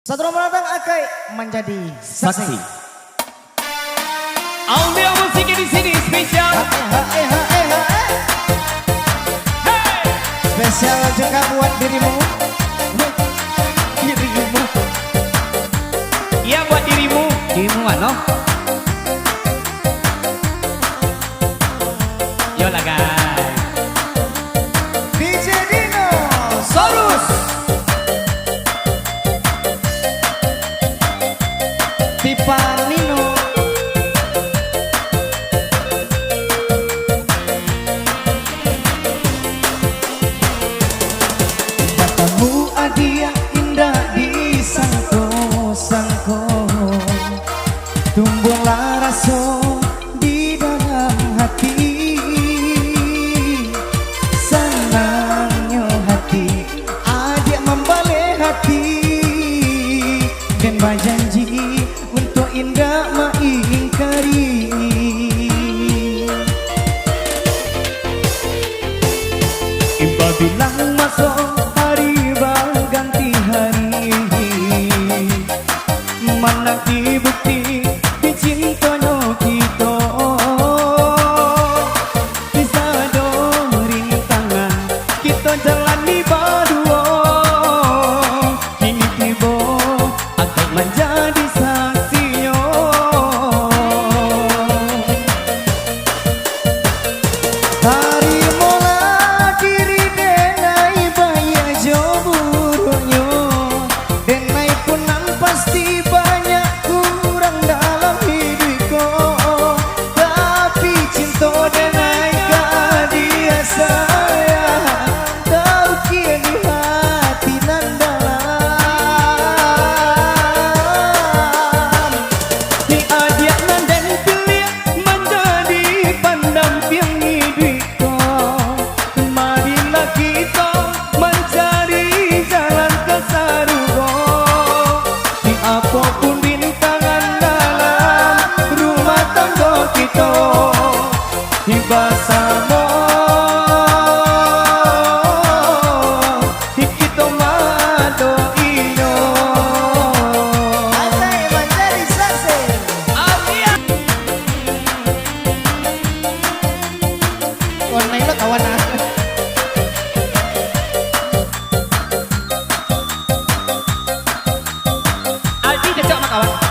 Satu nomor datang Akai menjadi saksi. Audio musiknya di sini spesial. Spesial juga buat dirimu. Dirimu. Iya buat dirimu. Dirimu mana? Yolah guys. DJ Dino Solus. Pipa Nino. Katamu adia indah di sangko-sangko, tumbuhlah rasa di dalam hati. Senangnya hati adik membalik hati dan berjanji untuk indah mengingkari. Iba bilang masuk hari berganti hari, mana dibukti di cintanya kita. Bisa dorin tangan kita jalani berdua, kini tiba akan menjadi saksinya. Tarimalah diri denai bahaya joburnya, denai punan pasti banyak kurang dalam hidupku, tapi cinta denai ke dia saya tahu kia di hati nan dalam. Di adiak nan dan kuliah menjadi pendamping hidupku. Marilah kita mencari jalan kesarua, di apapun rintangan dalam rumah tangga kita. Bersama kita madoinya. Akai menjadi saksi. Amin. Online lo kawan aku. Aldi cocok sama kawan.